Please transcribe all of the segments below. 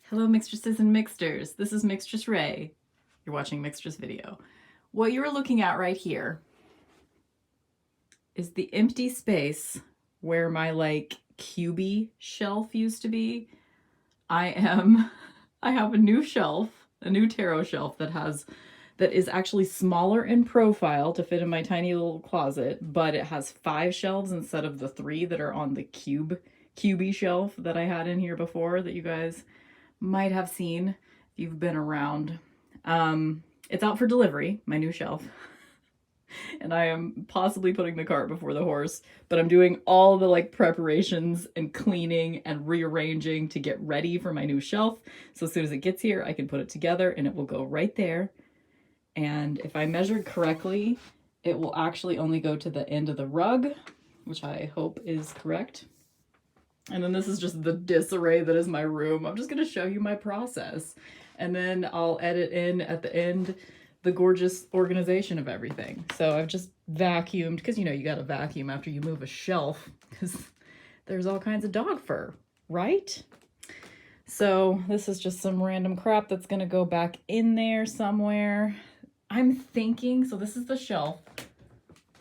Hello, mixtresses and mixters. This is mixtressrae. You're watching Mixtress Video. What you're looking at right here is the empty space where my cubey shelf used to be. I have a new shelf, a new tarot shelf that is actually smaller in profile to fit in my tiny little closet, but it has 5 shelves instead of the 3 that are on the cubey shelf that I had in here before that you guys might have seen if you've been around. It's out for delivery, my new shelf. And I am possibly putting the cart before the horse, but I'm doing all the preparations and cleaning and rearranging to get ready for my new shelf. So as soon as it gets here, I can put it together and it will go right there. And if I measured correctly, it will actually only go to the end of the rug, which I hope is correct. And then this is just the disarray that is my room. I'm just going to show you my process. And then I'll edit in at the end the gorgeous organization of everything. So I've just vacuumed, because you got to vacuum after you move a shelf, because there's all kinds of dog fur, right? So this is just some random crap that's going to go back in there somewhere. I'm thinking, so this is the shelf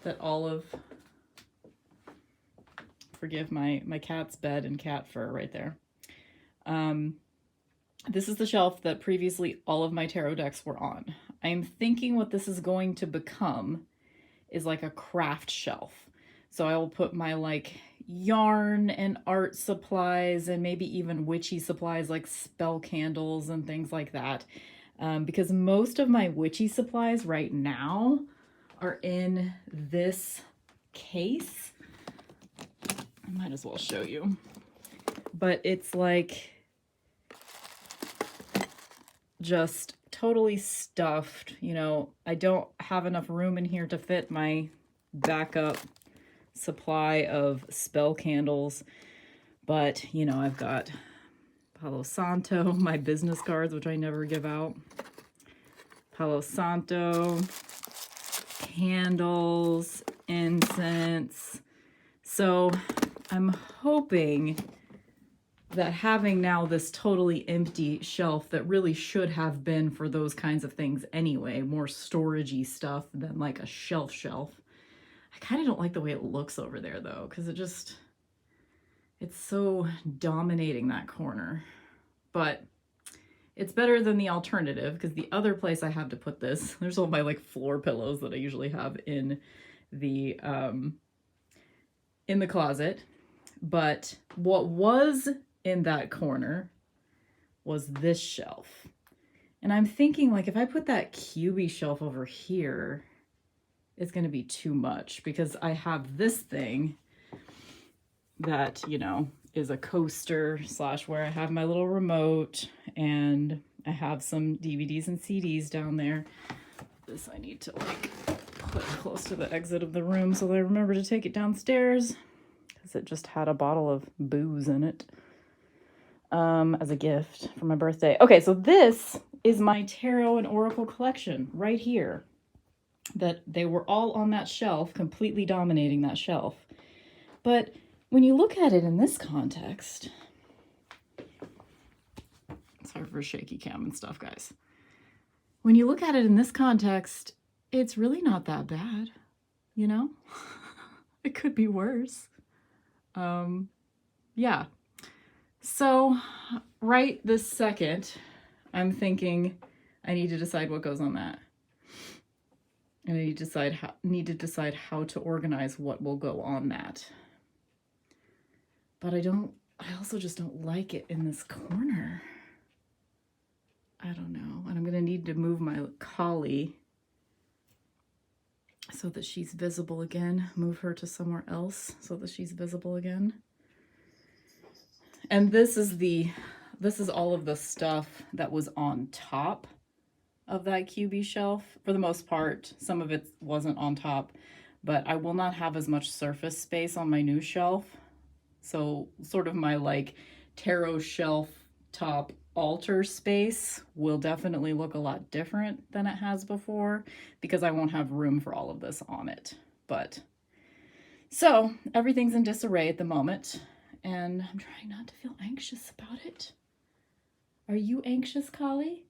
that forgive my cat's bed and cat fur right there. This is the shelf that previously all of my tarot decks were on. I am thinking what this is going to become is like a craft shelf. So I will put my yarn and art supplies and maybe even witchy supplies like spell candles and things like that. Because most of my witchy supplies right now are in this case. I might as well show you. But it's just totally stuffed. I don't have enough room in here to fit my backup supply of spell candles. But, I've got Palo Santo, my business cards, which I never give out. Palo Santo, candles, incense. So I'm hoping that having now this totally empty shelf that really should have been for those kinds of things anyway, more storagey stuff than like a shelf. I kind of don't like the way it looks over there though, because it's so dominating that corner. But it's better than the alternative, because the other place I have to put this, there's all my floor pillows that I usually have in the closet. But what was in that corner was this shelf. And I'm thinking if I put that cubey shelf over here, it's going to be too much, because I have this thing that, is a coaster / where I have my little remote, and I have some DVDs and CDs down there. This I need to put close to the exit of the room so that I remember to take it downstairs, because it just had a bottle of booze in it as a gift for my birthday. Okay, so this is my tarot and oracle collection right here. That they were all on that shelf, completely dominating that shelf. But when you look at it in this context, sorry for shaky cam and stuff, guys. When you look at it in this context, it's really not that bad, It could be worse. Yeah. So right this second, I'm thinking I need to decide what goes on that. And I need to decide how to organize what will go on that. But I also just don't like it in this corner. I don't know. And I'm going to need to move my collie so that she's visible again. Move her to somewhere else so that she's visible again. And this is all of the stuff that was on top of that cubey shelf. For the most part, some of it wasn't on top, but I will not have as much surface space on my new shelf. So sort of my tarot shelf top altar space will definitely look a lot different than it has before, because I won't have room for all of this on it. But so everything's in disarray at the moment, and I'm trying not to feel anxious about it. Are you anxious, Collie?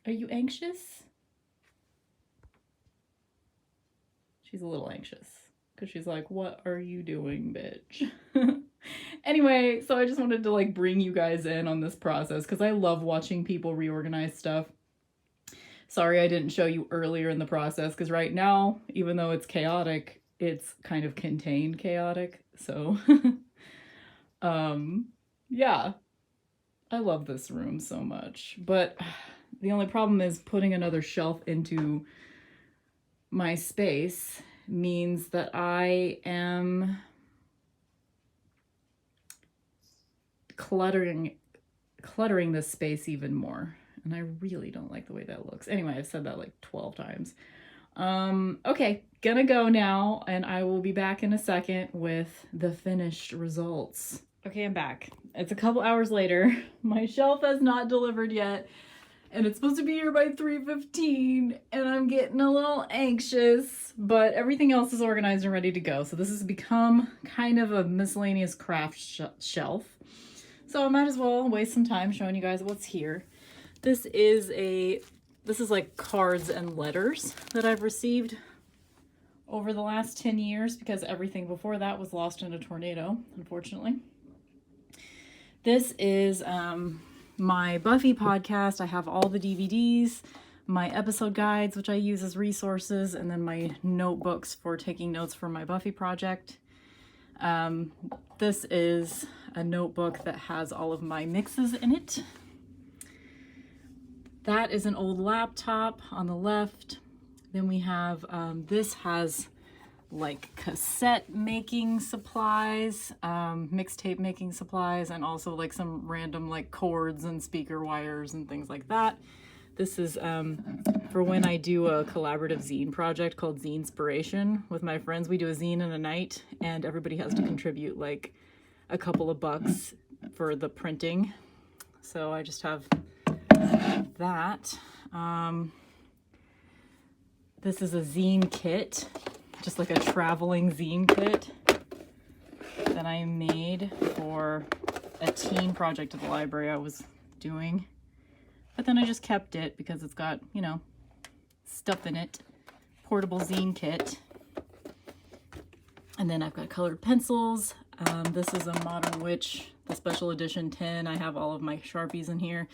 Are you anxious? She's a little anxious because she's like, what are you doing, bitch? Anyway, so I just wanted to like bring you guys in on this process because I love watching people reorganize stuff. Sorry I didn't show you earlier in the process because right now, even though it's chaotic, it's kind of contained chaotic. So, yeah, I love this room so much. But the only problem is putting another shelf into my space means that I am cluttering this space even more. And I really don't like the way that looks. Anyway, I've said that like 12 times. Okay, gonna go now, and I will be back in a second with the finished results. Okay, I'm back. It's a couple hours later. My shelf has not delivered yet, and it's supposed to be here by 3:15, and I'm getting a little anxious, but everything else is organized and ready to go. So this has become kind of a miscellaneous craft shelf. So I might as well waste some time showing you guys what's here. This is like cards and letters that I've received over the last 10 years because everything before that was lost in a tornado, unfortunately. This is my Buffy podcast. I have all the DVDs, my episode guides, which I use as resources, and then my notebooks for taking notes for my Buffy project. This is a notebook that has all of my mixes in it. That is an old laptop on the left. Then we have, this has like cassette making supplies, mixtape making supplies, and also like some random like cords and speaker wires and things like that. This is for when I do a collaborative zine project called Zine-spiration with my friends. We do a zine in a night and everybody has to contribute like a couple of bucks for the printing. So I just have that. This is a zine kit, just like a traveling zine kit that I made for a teen project at the library I was doing. But then I just kept it because it's got, you know, stuff in it. Portable zine kit. And then I've got colored pencils. This is a Modern Witch, the special edition 10. I have all of my Sharpies in here.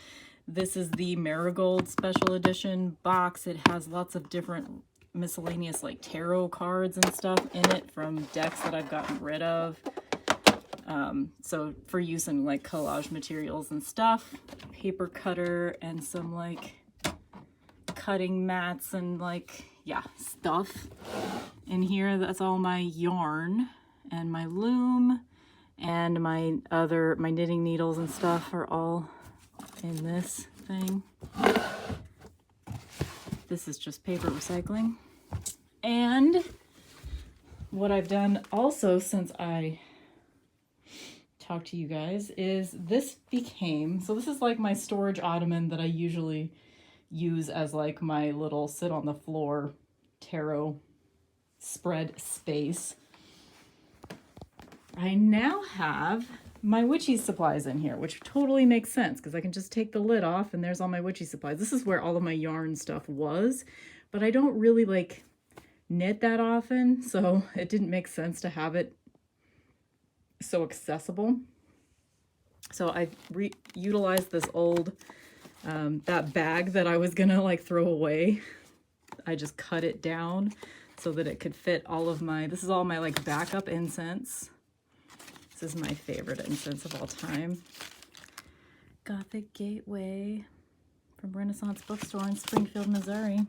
This is the Marigold special edition box. It has lots of different miscellaneous like tarot cards and stuff in it from decks that I've gotten rid of. So for use in like collage materials and stuff. Paper cutter and some like cutting mats and like, yeah, stuff in here. That's all my yarn and my loom and my knitting needles and stuff are all in this thing. This is just paper recycling. And what I've done also since I talked to you guys is this is like my storage ottoman that I usually use as like my little sit on the floor tarot spread space. I now have my witchy supplies in here, which totally makes sense because I can just take the lid off and there's all my witchy supplies. This is where all of my yarn stuff was, but I don't really like knit that often, so it didn't make sense to have it so accessible. So I utilized this old, that bag that I was gonna like throw away. I just cut it down so that it could fit all of my, this is all my like backup incense. This is my favorite incense of all time. Gothic Gateway from Renaissance Bookstore in Springfield, Missouri.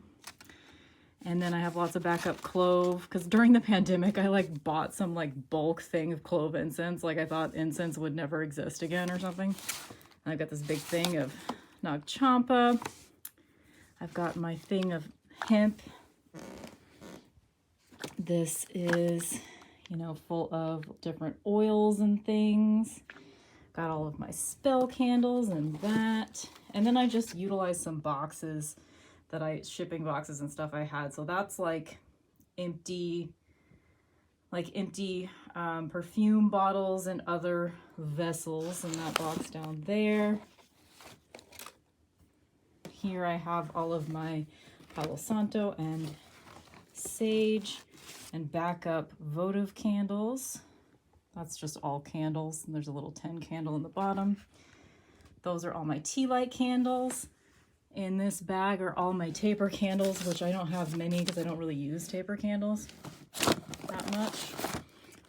And then I have lots of backup clove because during the pandemic, I like bought some like bulk thing of clove incense. Like I thought incense would never exist again or something. And I've got this big thing of Nag Champa. I've got my thing of hemp. This is, you know, full of different oils and things. Got all of my spell candles and that. And then I just utilized some boxes that shipping boxes and stuff I had. So that's like empty perfume bottles and other vessels in that box down there. here I have all of my Palo Santo and sage and backup votive candles. That's just all candles, and there's a little 10 candle in the bottom. Those are all my tea light candles. In this bag are all my taper candles, which I don't have many because I don't really use taper candles that much.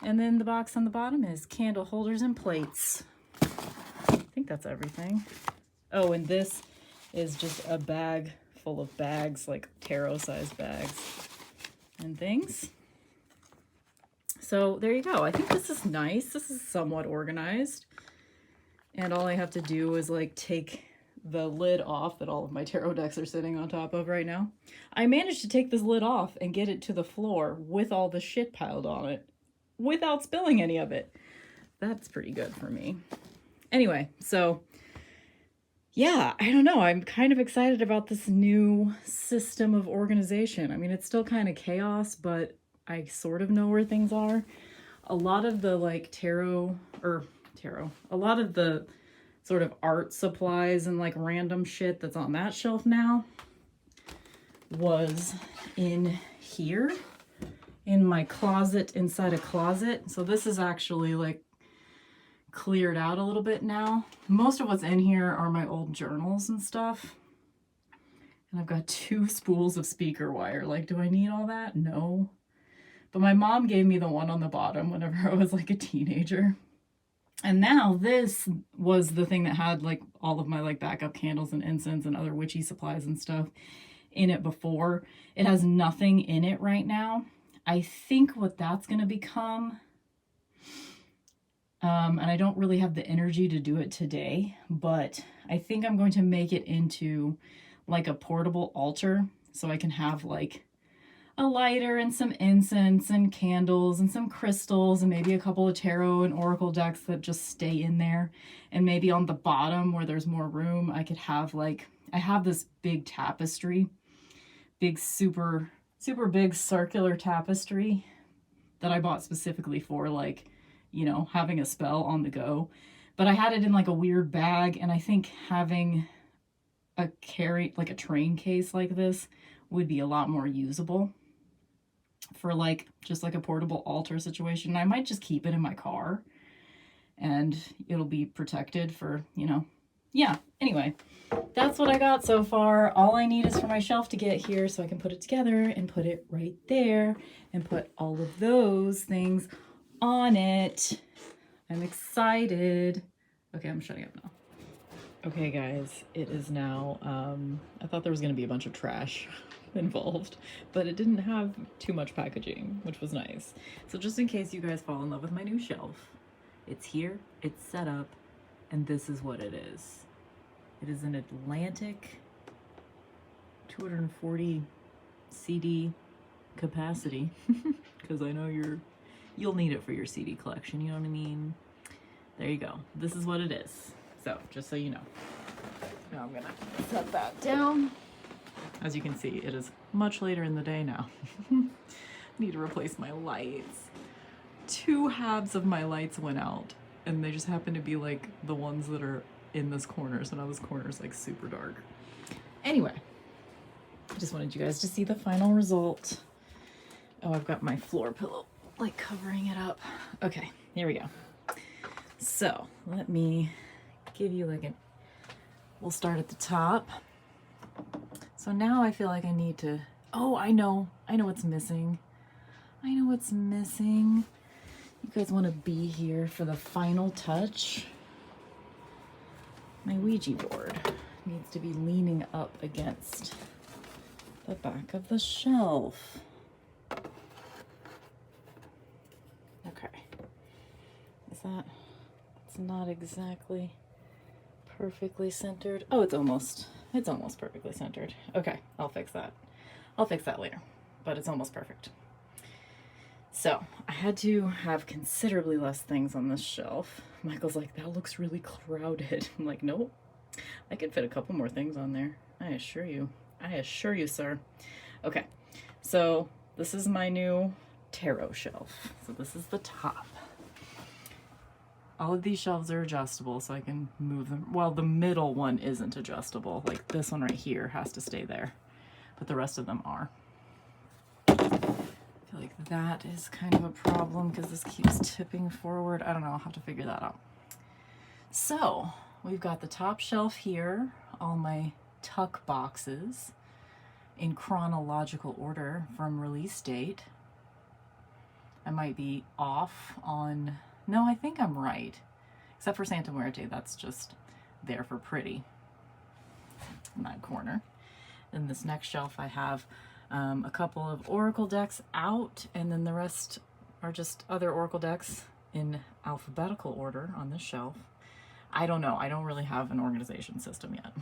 And then the box on the bottom is candle holders and plates. I think that's everything. Oh, and this is just a bag full of bags, like tarot sized bags and things. So there you go. I think this is nice. This is somewhat organized. And all I have to do is like take the lid off that all of my tarot decks are sitting on top of right now. I managed to take this lid off and get it to the floor with all the shit piled on it without spilling any of it. That's pretty good for me. Anyway, so yeah, I don't know. I'm kind of excited about this new system of organization. I mean, it's still kind of chaos, but I sort of know where things are. A lot of the like a lot of the sort of art supplies and like random shit that's on that shelf now was in here in my closet inside a closet. So this is actually like cleared out a little bit now. Most of what's in here are my old journals and stuff. And I've got 2 spools of speaker wire. Like, do I need all that? No. But my mom gave me the one on the bottom whenever I was like a teenager. And now this was the thing that had like all of my like backup candles and incense and other witchy supplies and stuff in it before. It has nothing in it right now. I think what that's going to become, and I don't really have the energy to do it today, but I think I'm going to make it into like a portable altar so I can have like a lighter and some incense and candles and some crystals and maybe a couple of tarot and oracle decks that just stay in there. And maybe on the bottom where there's more room, I could have like, I have this big tapestry, big super big circular tapestry that I bought specifically for like, you know, having a spell on the go. But I had it in like a weird bag, and I think having a like a train case like this would be a lot more usable for like just like a portable altar situation. I might just keep it in my car and it'll be protected for, you know, yeah. Anyway, that's what I got so far. All I need is for my shelf to get here so I can put it together and put it right there and put all of those things on it. I'm excited. Okay, I'm shutting up now. Okay, guys, it is now, I thought there was going to be a bunch of trash involved, but it didn't have too much packaging, which was nice. So just in case you guys fall in love with my new shelf, it's here, it's set up, and this is what it is. It is an Atlantic 240 CD capacity, because I know you'll need it for your CD collection, you know what I mean? There you go. This is what it is. So, just so you know. Now I'm gonna set that down. As you can see, it is much later in the day now. Need to replace my lights. 2 halves of my lights went out, and they just happen to be like the ones that are in this corner, so now this corner is like super dark. Anyway, I just wanted you guys to see the final result. Oh, I've got my floor pillow like covering it up. Okay, here we go. So let me give you like we'll start at the top. So now I feel like I need to, oh, I know what's missing. I know what's missing. You guys want to be here for the final touch. My Ouija board needs to be leaning up against the back of the shelf. Okay. It's not exactly perfectly centered. Oh, it's almost perfectly centered. Okay, I'll fix that. I'll fix that later, but it's almost perfect. So I had to have considerably less things on this shelf. Michael's like, that looks really crowded. I'm like, nope, I could fit a couple more things on there. I assure you, sir. Okay, so this is my new tarot shelf. So this is the top. All of these shelves are adjustable, so I can move them. Well, the middle one isn't adjustable. Like this one right here has to stay there, but the rest of them are. I feel like that is kind of a problem because this keeps tipping forward. I don't know, I'll have to figure that out. So we've got the top shelf here, all my tuck boxes in chronological order from release date. I might be off on, no, I think I'm right. Except for Santa Muerte, that's just there for pretty in that corner. In this next shelf I have a couple of Oracle decks out, and then the rest are just other Oracle decks in alphabetical order on this shelf. I don't know, I don't really have an organization system yet.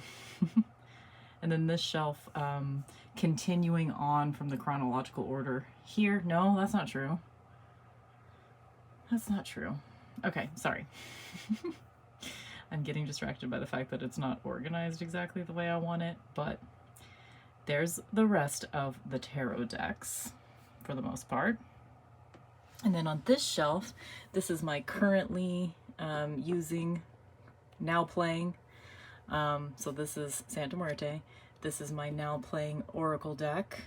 And then this shelf, continuing on from the chronological order here. No, that's not true. That's not true. Okay, sorry. I'm getting distracted by the fact that it's not organized exactly the way I want it, but there's the rest of the tarot decks for the most part. And then on this shelf, this is my currently now playing. So this is Santa Muerte. This is my now playing Oracle deck.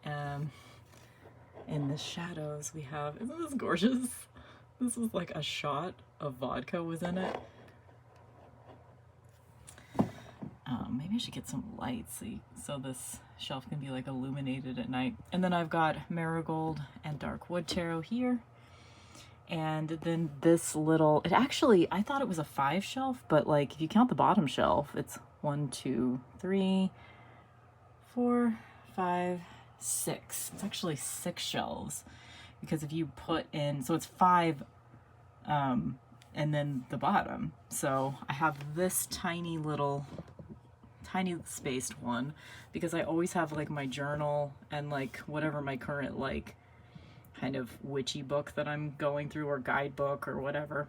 In the shadows we have, isn't this gorgeous? This is like a shot of vodka was in it. Maybe I should get some lights so this shelf can be like illuminated at night. And then I've got Marigold and Dark Wood Tarot here. And then this little, it actually, I thought it was a 5 shelf, but like if you count the bottom shelf, it's 1, 2, 3, 4, 5, 6. It's actually 6 shelves because if you put in, so it's 5 and then the bottom. So I have this tiny spaced one because I always have like my journal and like whatever my current like kind of witchy book that I'm going through, or guidebook or whatever.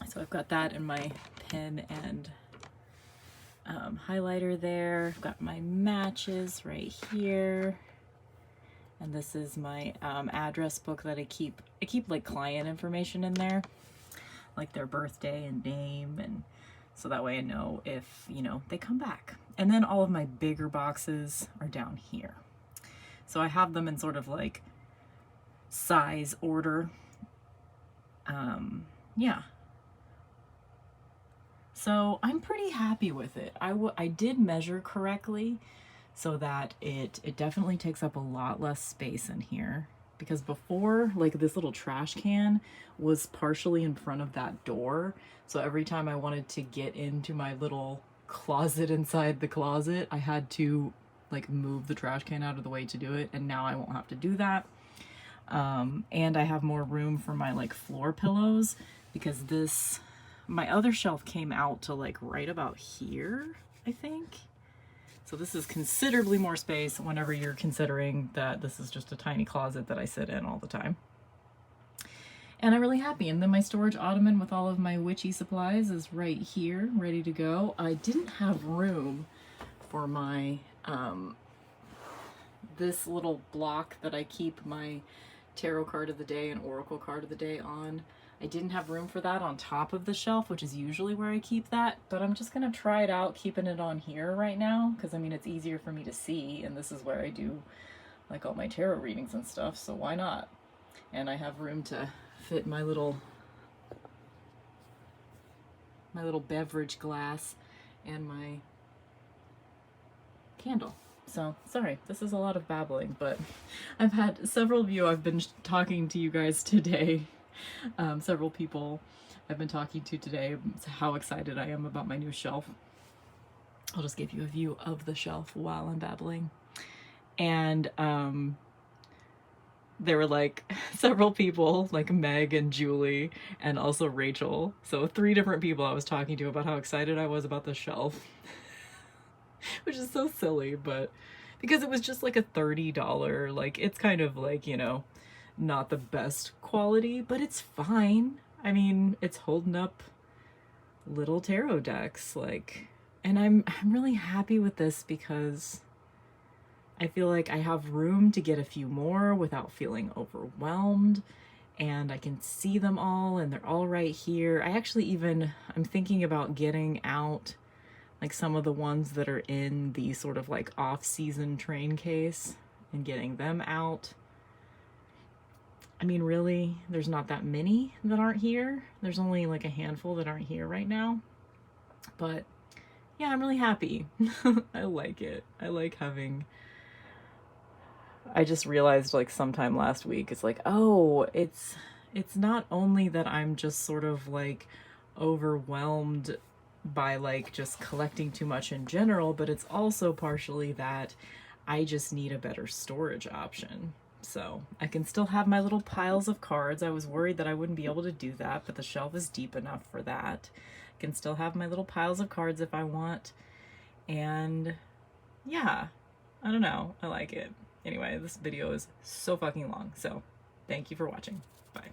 So I've got that in my pen and highlighter there. I've got my matches right here. And this is my address book that I keep like client information in there, like their birthday and name, and so that way I know if, you know, they come back. And then all of my bigger boxes are down here. So I have them in sort of like size order. Yeah. So I'm pretty happy with it. I did measure correctly so that it definitely takes up a lot less space in here, because before, like, this little trash can was partially in front of that door. So every time I wanted to get into my little closet inside the closet, I had to like move the trash can out of the way to do it. And now I won't have to do that. And I have more room for my like floor pillows, because my other shelf came out to like right about here, I think. So this is considerably more space whenever you're considering that this is just a tiny closet that I sit in all the time. And I'm really happy. And then my storage ottoman with all of my witchy supplies is right here, ready to go. I didn't have room for my, this little block that I keep my tarot card of the day and oracle card of the day on. I didn't have room for that on top of the shelf, which is usually where I keep that, but I'm just gonna try it out keeping it on here right now, because I mean it's easier for me to see, and this is where I do like all my tarot readings and stuff, so why not? And I have room to fit my little beverage glass and my candle. So sorry, this is a lot of babbling, but I've had several of you, I've been talking to you guys today. Several people I've been talking to today, how excited I am about my new shelf. I'll just give you a view of the shelf while I'm babbling. And there were like several people, like Meg and Julie and also Rachel. So 3 different people I was talking to about how excited I was about the shelf. Which is so silly, but because it was just like a $30, like it's kind of like, you know, not the best quality, but it's fine. I mean, it's holding up little tarot decks, like, and I'm really happy with this because I feel like I have room to get a few more without feeling overwhelmed. and I can see them all and they're all right here. I'm thinking about getting out like some of the ones that are in the sort of like off-season train case and getting them out. I mean, really, there's not that many that aren't here. There's only like a handful that aren't here right now. But yeah, I'm really happy. I like it. I just realized like sometime last week, it's like, oh, it's not only that I'm just sort of like overwhelmed by like just collecting too much in general, but it's also partially that I just need a better storage option. So I can still have my little piles of cards. I was worried that I wouldn't be able to do that, but the shelf is deep enough for that. I can still have my little piles of cards if I want. And yeah, I don't know. I like it. Anyway, this video is so fucking long. So thank you for watching. Bye.